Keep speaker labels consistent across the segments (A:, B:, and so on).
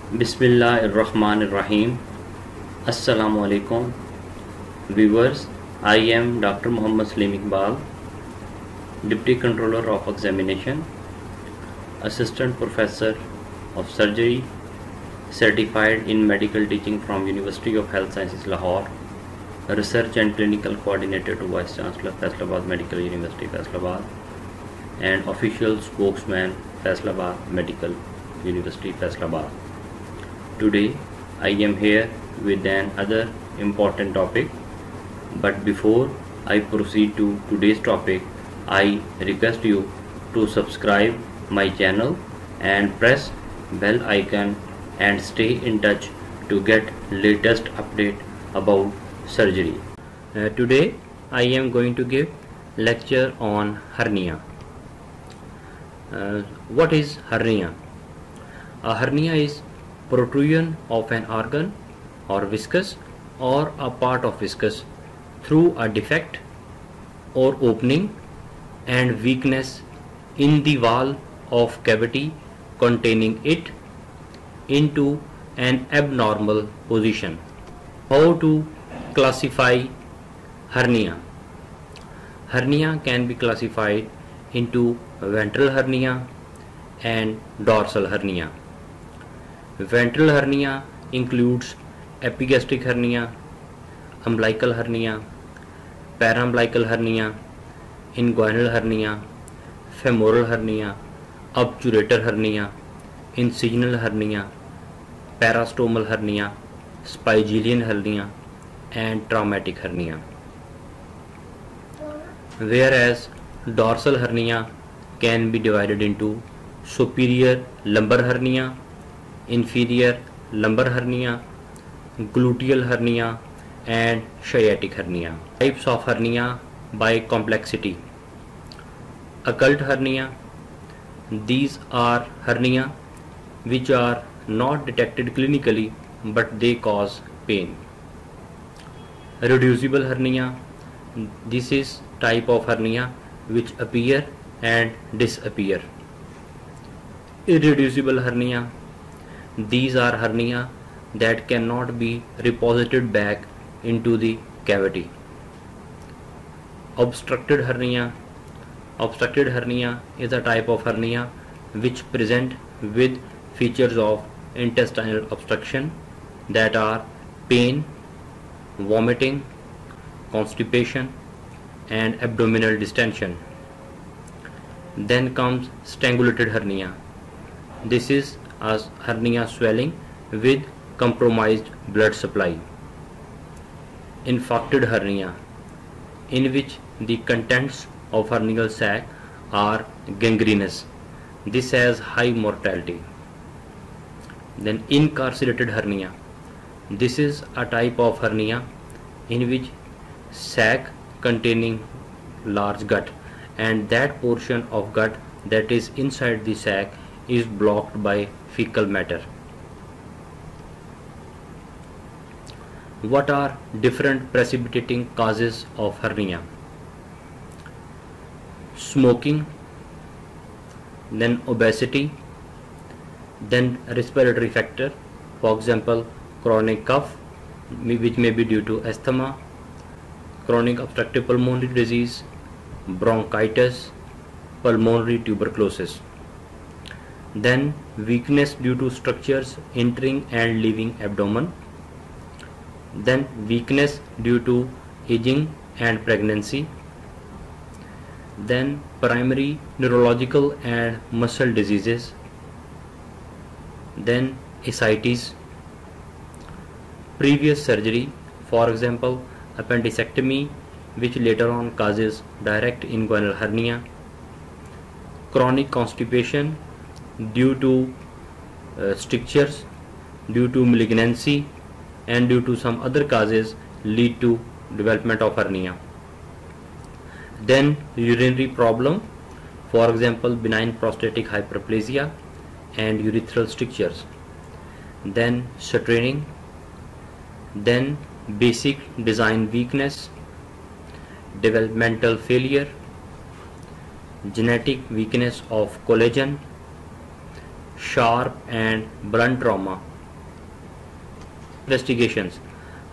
A: Bismillahirrahmanirrahim. Assalamu alaikum. Viewers, I am Dr. Muhammad Salim Iqbal, Deputy Controller of Examination, Assistant Professor of Surgery, Certified in Medical Teaching from University of Health Sciences Lahore, Research and Clinical Coordinator to Vice Chancellor Faisalabad Medical University Faisalabad, and Official Spokesman Faisalabad Medical University Faisalabad. Today I am here with another important topic, but before I proceed to today's topic, I request you to subscribe my channel and press bell icon and stay in touch to get latest update about surgery. Today I am going to give lecture on hernia. What is hernia? A hernia is protrusion of an organ or viscus or a part of viscus through a defect or opening and weakness in the wall of cavity containing it into an abnormal position. How to classify hernia? Hernia can be classified into ventral hernia and dorsal hernia. Ventral hernia includes epigastric hernia, umbilical hernia, paraumbilical hernia, inguinal hernia, femoral hernia, obturator hernia, incisional hernia, parastomal hernia, spigelian hernia, and traumatic hernia. Whereas dorsal hernia can be divided into superior lumbar hernia, inferior lumbar hernia, gluteal hernia, and sciatic hernia. Types of hernia by complexity. Occult hernia. These are hernia which are not detected clinically but they cause pain. Reducible hernia. This is type of hernia which appear and disappear. Irreducible hernia. These are hernia that cannot be reposited back into the cavity. Obstructed hernia. Obstructed hernia is a type of hernia which present with features of intestinal obstruction that are pain, vomiting, constipation, and abdominal distension. Then comes strangulated hernia. This is a hernia swelling with compromised blood supply. Infarcted hernia, in which the contents of hernial sac are gangrenous. This has high mortality. Then incarcerated hernia. This is a type of hernia in which sac containing large gut and that portion of gut that is inside the sac is blocked by fecal matter. What are different precipitating causes of hernia? Smoking, then obesity, then respiratory factor, for example chronic cough which may be due to asthma, chronic obstructive pulmonary disease, bronchitis, pulmonary tuberculosis. Then weakness due to structures entering and leaving abdomen. Then weakness due to aging and pregnancy. Then primary neurological and muscle diseases. Then ascites. Previous surgery, for example appendicectomy which later on causes direct inguinal hernia. Chronic constipation due to strictures, due to malignancy, and due to some other causes lead to development of hernia. Then urinary problem, for example benign prostatic hyperplasia and urethral strictures. Then straining. Then basic design weakness, developmental failure, genetic weakness of collagen, sharp and blunt trauma investigations.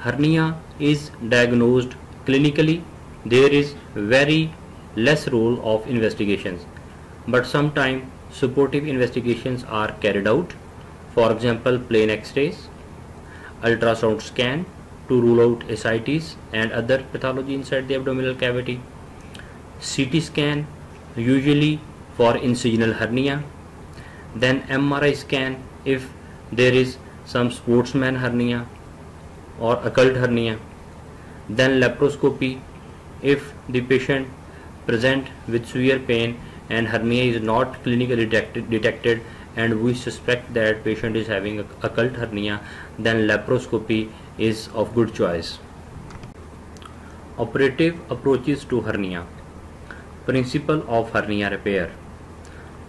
A: Hernia is diagnosed clinically. There is very less role of investigations, but sometimes supportive investigations are carried out. For example, plain X-rays, ultrasound scan to rule out ascites and other pathology inside the abdominal cavity, CT scan usually for incisional hernia, then MRI scan if there is some sportsman hernia or occult hernia, then laparoscopy if the patient present with severe pain and hernia is not clinically detected and we suspect that patient is having occult hernia, then laparoscopy is of good choice. Operative approaches to hernia. Principle of hernia repair.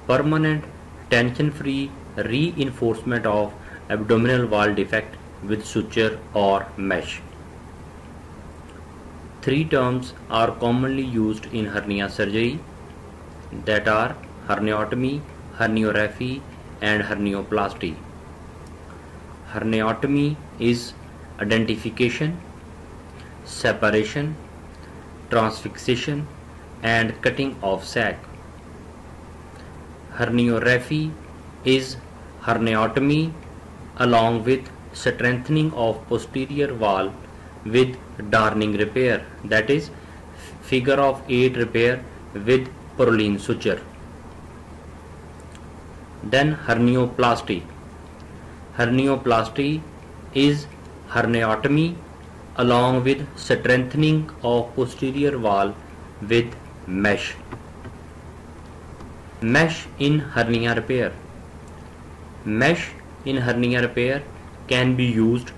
A: Permanent tension-free reinforcement of abdominal wall defect with suture or mesh. Three terms are commonly used in hernia surgery, that are herniotomy, herniorrhaphy and hernioplasty. Herniotomy is identification, separation, transfixation and cutting of sac. Herniorrhaphy is herniotomy along with strengthening of posterior wall with darning repair, that is figure of 8 repair with Prolene suture. Then hernioplasty. Hernioplasty is herniotomy along with strengthening of posterior wall with mesh. Mesh in hernia repair. Mesh in hernia repair can be used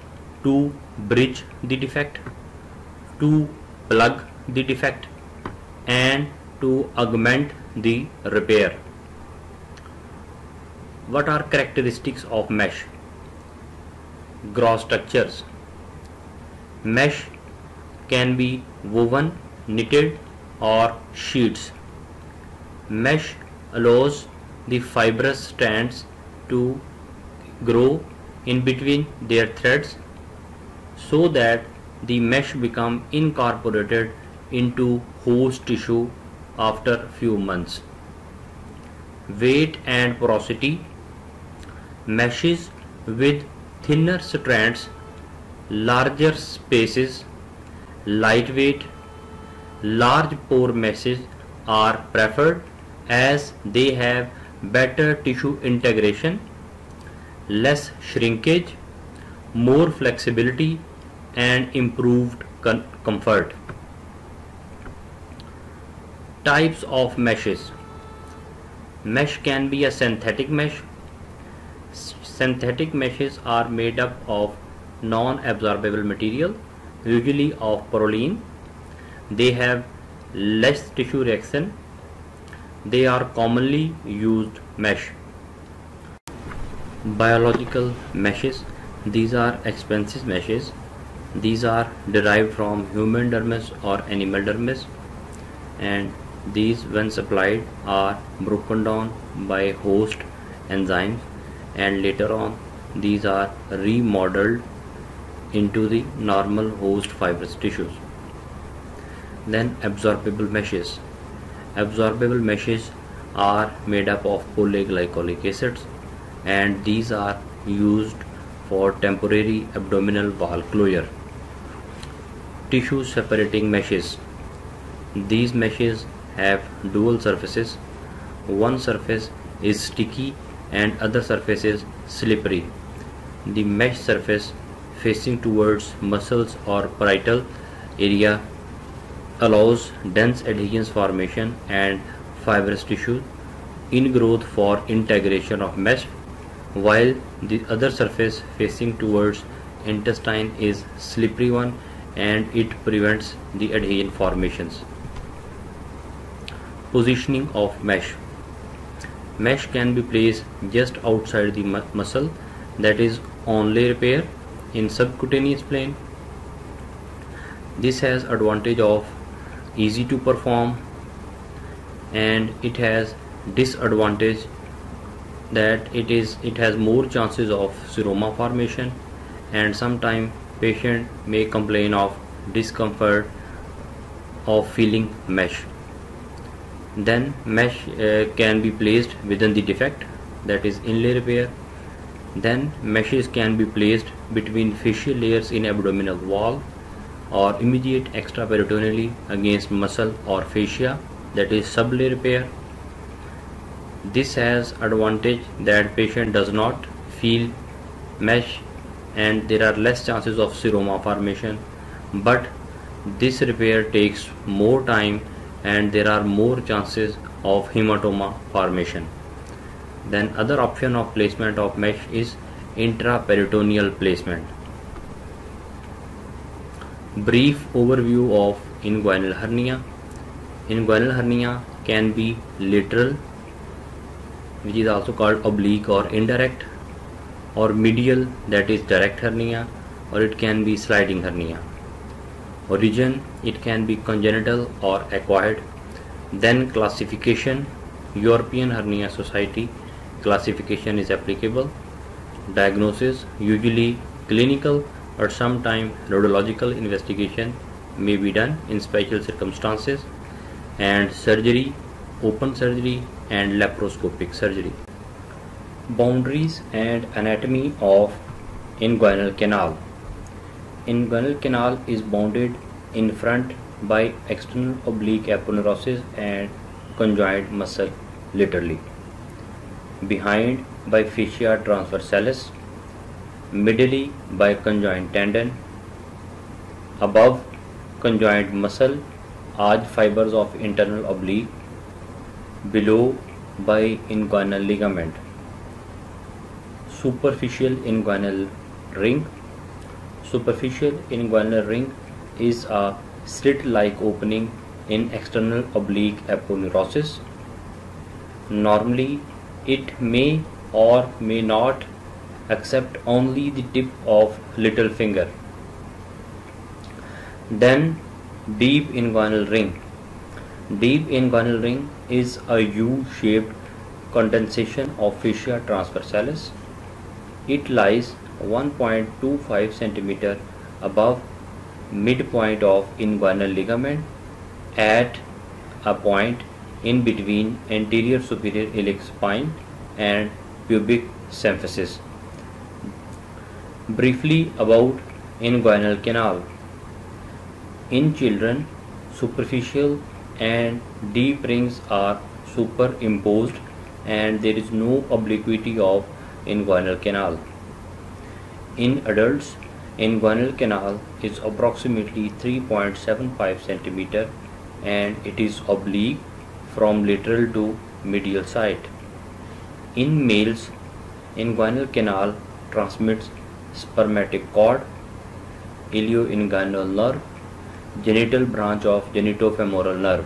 A: to bridge the defect, to plug the defect and to augment the repair. What are characteristics of mesh? Gross structures. Mesh can be woven, knitted or sheets. Mesh allows the fibrous strands to grow in between their threads so that the mesh become incorporated into host tissue after few months. Weight and porosity. Meshes with thinner strands, larger spaces, lightweight, large pore meshes are preferred as they have better tissue integration, less shrinkage, more flexibility and improved comfort. Types of meshes. Mesh can be a synthetic mesh. Synthetic meshes are made up of non-absorbable material, usually of Prolene. They have less tissue reaction. They are commonly used mesh. Biological meshes. These are expensive meshes. These are derived from human dermis or animal dermis, and these when supplied are broken down by host enzymes and later on these are remodeled into the normal host fibrous tissues. Then absorbable meshes. Absorbable meshes are made up of polyglycolic acids and these are used for temporary abdominal wall closure. Tissue separating meshes. These meshes have dual surfaces. One surface is sticky and other surface is slippery. The mesh surface facing towards muscles or parietal area allows dense adhesions formation and fibrous tissue ingrowth for integration of mesh, while the other surface facing towards intestine is slippery one and it prevents the adhesion formations. Positioning of mesh. Mesh can be placed just outside the muscle, that is onlay repair in subcutaneous plane. This has advantage of easy to perform and it has disadvantage that it has more chances of seroma formation and sometimes patient may complain of discomfort of feeling mesh. Then mesh can be placed within the defect, that is inlay repair. Then meshes can be placed between fascial layers in abdominal wall or immediate extraperitoneally against muscle or fascia, that is sublay repair. This has advantage that patient does not feel mesh and there are less chances of seroma formation, but this repair takes more time and there are more chances of hematoma formation. Then other option of placement of mesh is intraperitoneal placement. Brief overview of inguinal hernia. Inguinal hernia can be lateral, which is also called oblique or indirect, or medial, that is direct hernia, or it can be sliding hernia. Origin, it can be congenital or acquired. Then classification, European Hernia Society classification is applicable. Diagnosis, usually clinical, but sometimes radiological investigation may be done in special circumstances. And surgery, open surgery and laparoscopic surgery. Boundaries and anatomy of inguinal canal. Inguinal canal is bounded in front by external oblique aponeurosis and conjoint muscle laterally, behind by fascia transversalis, middle by conjoint tendon, above conjoint muscle, arch fibers of internal oblique, below by inguinal ligament. Superficial inguinal ring. Superficial inguinal ring is a slit-like opening in external oblique aponeurosis. Normally, it may or may not accept only the tip of little finger. Then deep inguinal ring. Deep inguinal ring is a U-shaped condensation of fascia transversalis. It lies 1.25 cm above midpoint of inguinal ligament at a point in between anterior superior iliac spine and pubic symphysis. Briefly about inguinal canal. In children, superficial and deep rings are superimposed and there is no obliquity of inguinal canal. In adults, inguinal canal is approximately 3.75 cm and it is oblique from lateral to medial side. In males, inguinal canal transmits spermatic cord, ilioinguinal nerve, genital branch of genitofemoral nerve.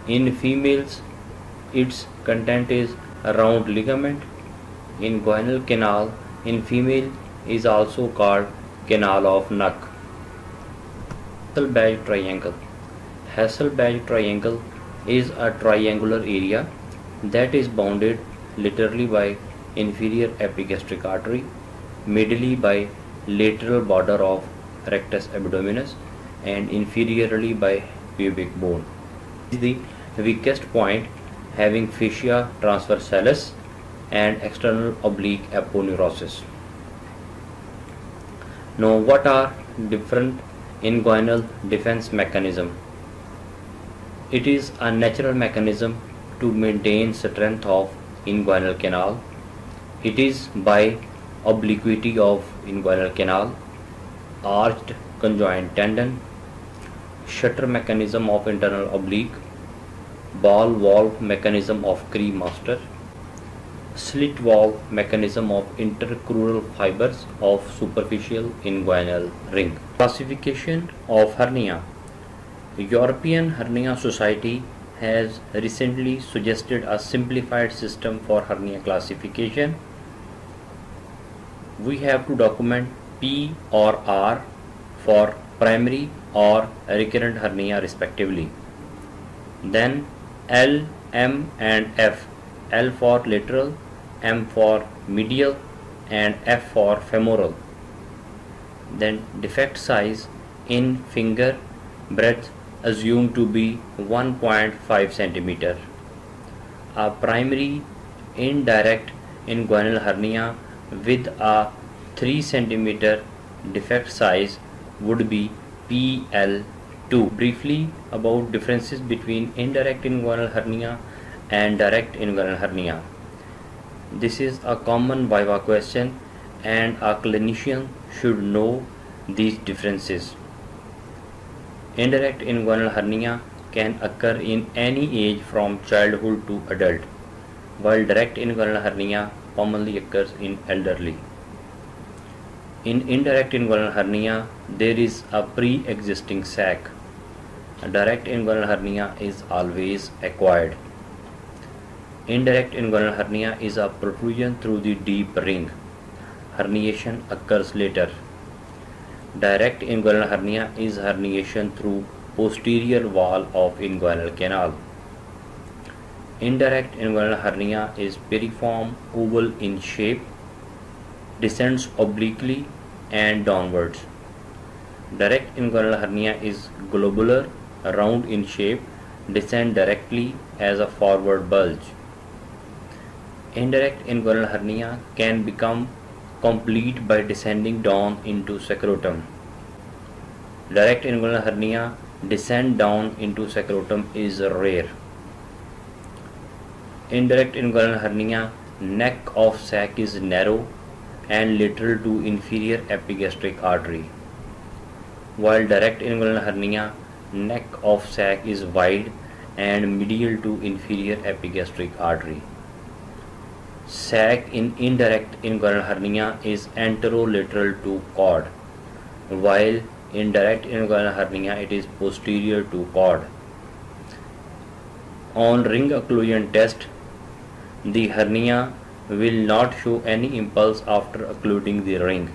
A: In females, its content is a round ligament. Inguinal canal in female is also called canal of Nuck. Hasselbalch triangle. Hasselbalch triangle is a triangular area that is bounded laterally by inferior epigastric artery, medially by lateral border of rectus abdominis, and inferiorly by pubic bone. It is the weakest point, having fascia transversalis and external oblique aponeurosis. Now, what are different inguinal defense mechanism? It is a natural mechanism to maintain strength of inguinal canal. It is by obliquity of inguinal canal, arched conjoint tendon, shutter mechanism of internal oblique, ball valve mechanism of Cree-Master, slit valve mechanism of intercrural fibers of superficial inguinal ring. Classification of hernia. European Hernia Society has recently suggested a simplified system for hernia classification. We have to document P or R for primary or recurrent hernia respectively. Then L, M and F. L for lateral, M for medial and F for femoral. Then defect size in finger breadth assumed to be 1.5 centimeter. A primary indirect inguinal hernia with a 3 centimeter defect size would be PL2. Briefly about differences between indirect inguinal hernia and direct inguinal hernia. This is a common viva question and a clinician should know these differences. Indirect inguinal hernia can occur in any age from childhood to adult, while direct inguinal hernia commonly occurs in elderly. In indirect inguinal hernia, there is a pre-existing sac. A direct inguinal hernia is always acquired. Indirect inguinal hernia is a protrusion through the deep ring. Herniation occurs later. Direct inguinal hernia is herniation through posterior wall of inguinal canal. Indirect inguinal hernia is piriform oval in shape, descends obliquely and downwards. Direct inguinal hernia is globular, round in shape, descend directly as a forward bulge. Indirect inguinal hernia can become complete by descending down into scrotum. Direct inguinal hernia descend down into scrotum is rare. Indirect inguinal hernia neck of sac is narrow and lateral to inferior epigastric artery, while direct inguinal hernia neck of sac is wide and medial to inferior epigastric artery. Sac in indirect inguinal hernia is anterolateral to cord, while in direct inguinal hernia it is posterior to cord. On ring occlusion test, the hernia will not show any impulse after occluding the ring,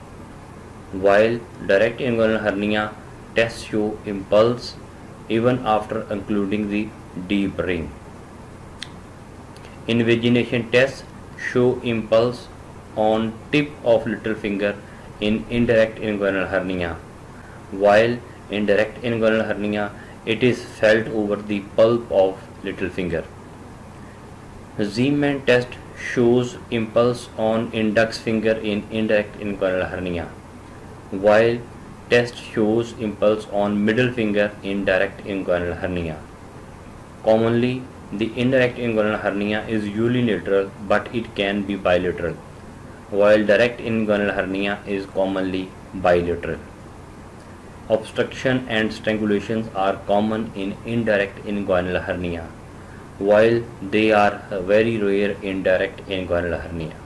A: while direct inguinal hernia tests show impulse even after occluding the deep ring. Invagination tests show impulse on tip of little finger in indirect inguinal hernia, while in direct inguinal hernia it is felt over the pulp of little finger. Zeeman test shows impulse on index finger in indirect inguinal hernia, while test shows impulse on middle finger in direct inguinal hernia. Commonly, the indirect inguinal hernia is unilateral, but it can be bilateral, while direct inguinal hernia is commonly bilateral. Obstruction and strangulations are common in indirect inguinal hernia, while they are very rare in direct inguinal hernia.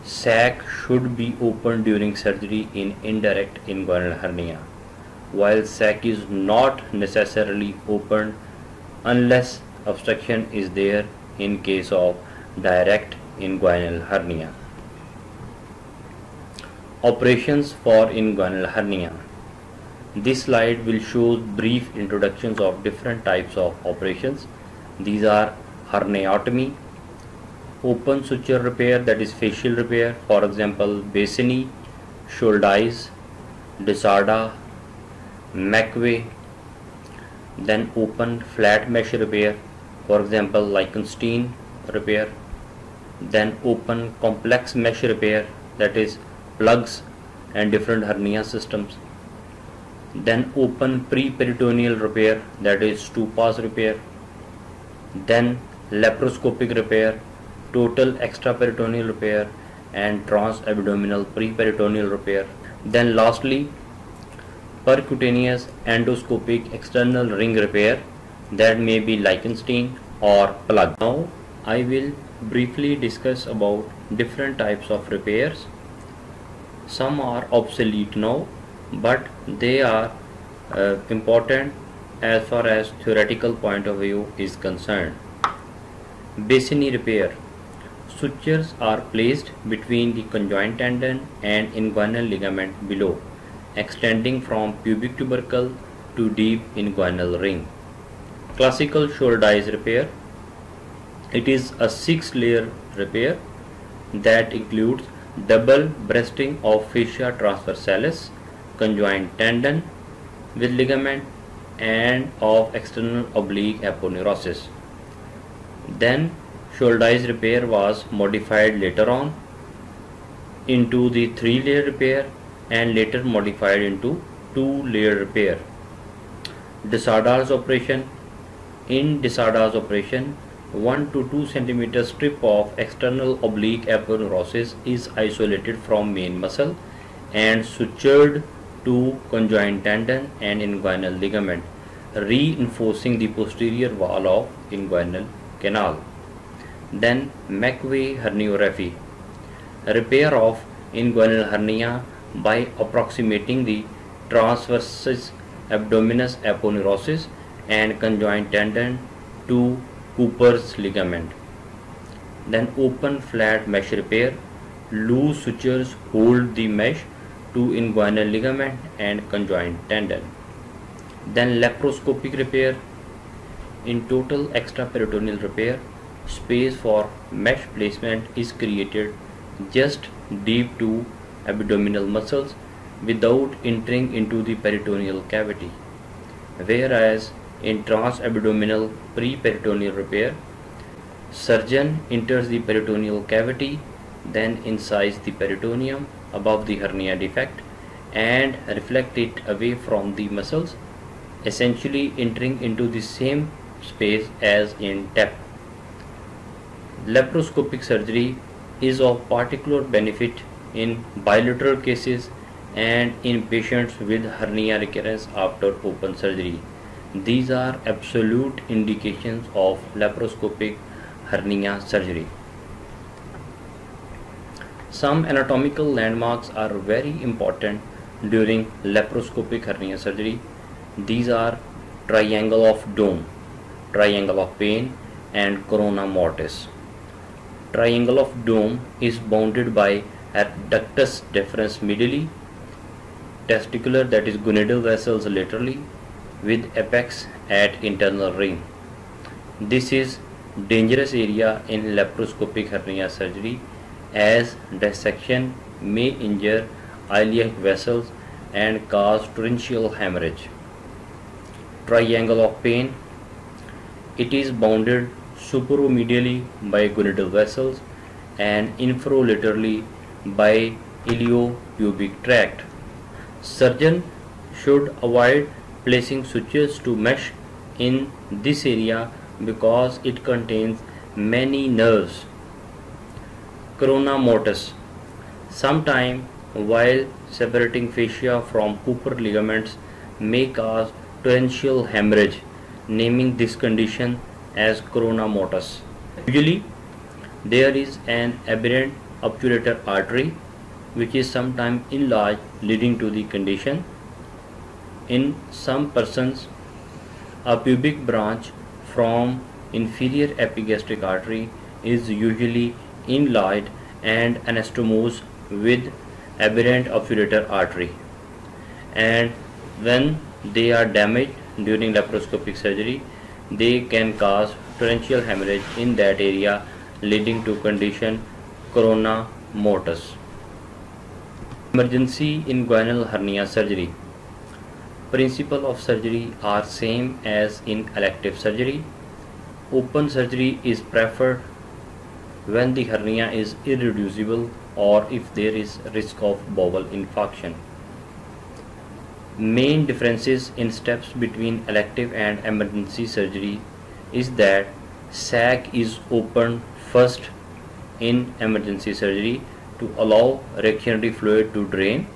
A: Sac should be opened during surgery in indirect inguinal hernia, while sac is not necessarily opened unless obstruction is there in case of direct inguinal hernia. Operations for inguinal hernia. This slide will show brief introductions of different types of operations. These are herniatomy, open suture repair, that is facial repair, for example Bassini, Shouldice, DeSarda, McVey. Then open flat mesh repair, for example Lichtenstein repair. Then open complex mesh repair, that is plugs and different hernia systems. Then open pre-peritoneal repair, that is Stupas repair. Then laparoscopic repair, total extraperitoneal repair and transabdominal pre-peritoneal repair. Then lastly percutaneous endoscopic external ring repair, that may be Lichtenstein or plug. Now I will briefly discuss about different types of repairs. Some are obsolete now, but they are important as far as theoretical point of view is concerned. Bassini repair. Sutures are placed between the conjoint tendon and inguinal ligament below, extending from pubic tubercle to deep inguinal ring. Classical Shouldice repair. It is a 6-layer repair that includes double bursting of fascia transversalis, conjoined tendon with ligament, and of external oblique aponeurosis. Then shoulderized repair was modified later on into the 3-layer repair and later modified into 2-layer repair. Desardas operation. In Desardas operation, 1 to 2 cm strip of external oblique aponeurosis is isolated from main muscle and sutured to conjoined tendon and inguinal ligament, reinforcing the posterior wall of inguinal canal. Then McVey herniorrhaphy, repair of inguinal hernia by approximating the transversus abdominis aponeurosis and conjoined tendon to Cooper's ligament. Then open flat mesh repair, loose sutures hold the mesh to inguinal ligament and conjoined tendon. Then laparoscopic repair. In total extraperitoneal repair, space for mesh placement is created just deep to abdominal muscles without entering into the peritoneal cavity, whereas in transabdominal preperitoneal repair, surgeon enters the peritoneal cavity, then incise the peritoneum above the hernia defect and reflect it away from the muscles, essentially entering into the same space as in TAP. Laparoscopic surgery is of particular benefit in bilateral cases and in patients with hernia recurrence after open surgery. These are absolute indications of laparoscopic hernia surgery. Some anatomical landmarks are very important during laparoscopic hernia surgery. These are triangle of Dome, triangle of Payne, and corona mortis. Triangle of Dome is bounded by adductus deferens medially, testicular, that is gonadal vessels laterally, with apex at internal ring. This is dangerous area in laparoscopic hernia surgery, as dissection may injure iliac vessels and cause torrential hemorrhage. Triangle of Payne. It is bounded superomedially by gonadal vessels and infrolaterally by iliopubic tract. Surgeon should avoid placing sutures to mesh in this area because it contains many nerves. Corona mortis. Sometime while separating fascia from Cooper ligaments may cause torrential hemorrhage, naming this condition as corona mortis. Usually there is an aberrant obturator artery which is sometimes enlarged, leading to the condition. In some persons, a pubic branch from inferior epigastric artery is usually enlarged and anastomosed with aberrant obturator artery, and when they are damaged during laparoscopic surgery, they can cause torrential hemorrhage in that area, leading to condition corona mortis. Emergency inguinal hernia surgery. Principle of surgery are same as in elective surgery. Open surgery is preferred when the hernia is irreducible or if there is risk of bowel infarction. Main differences in steps between elective and emergency surgery is that sac is opened first in emergency surgery to allow reactionary fluid to drain.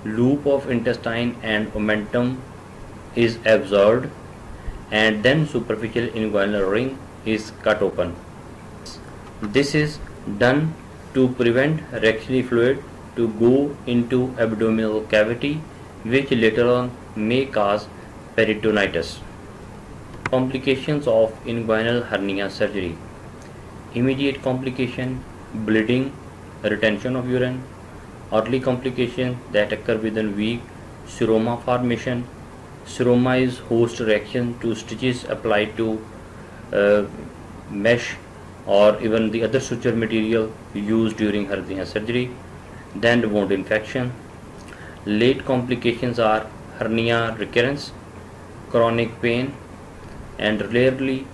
A: Loop of intestine and omentum is absorbed, and then superficial inguinal ring is cut open. This is done to prevent reactionary fluid to go into abdominal cavity, which later on may cause peritonitis. Complications of inguinal hernia surgery. Immediate complication: bleeding, retention of urine. Early complications that occur within week: seroma formation. Seroma is host reaction to stitches applied to mesh or even the other suture material used during hernia surgery. Then wound infection. Late complications are hernia recurrence, chronic pain, and rarely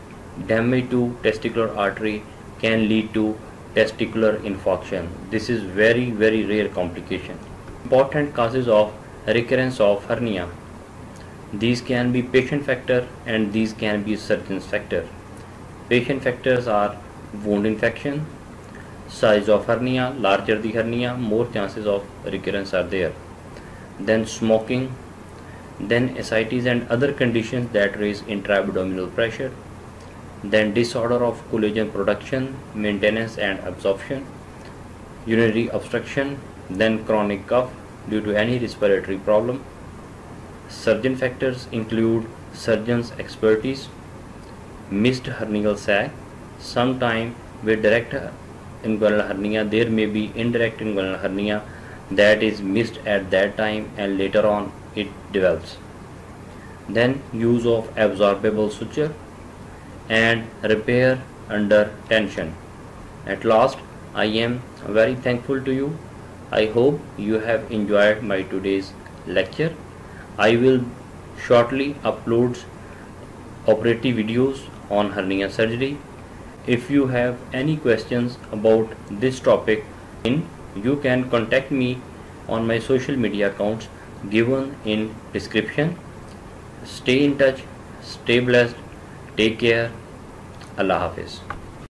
A: damage to testicular artery can lead to testicular infarction. This is very rare complication. Important causes of recurrence of hernia. These can be patient factor and these can be surgeon's factor. Patient factors are wound infection, size of hernia, larger the hernia, more chances of recurrence are there. Then smoking, then ascites and other conditions that raise intra-abdominal pressure, then disorder of collagen production, maintenance and absorption, urinary obstruction, then chronic cough due to any respiratory problem. Surgeon factors include surgeon's expertise, missed hernial sac. Sometime with direct inguinal hernia there may be indirect inguinal hernia that is missed at that time and later on it develops. Then use of absorbable suture and repair under tension. At last, I am very thankful to you. I hope you have enjoyed my today's lecture. I will shortly upload operative videos on hernia surgery. If you have any questions about this topic, you can contact me on my social media accounts given in description. Stay in touch, stay blessed, take care. Allah Hafiz.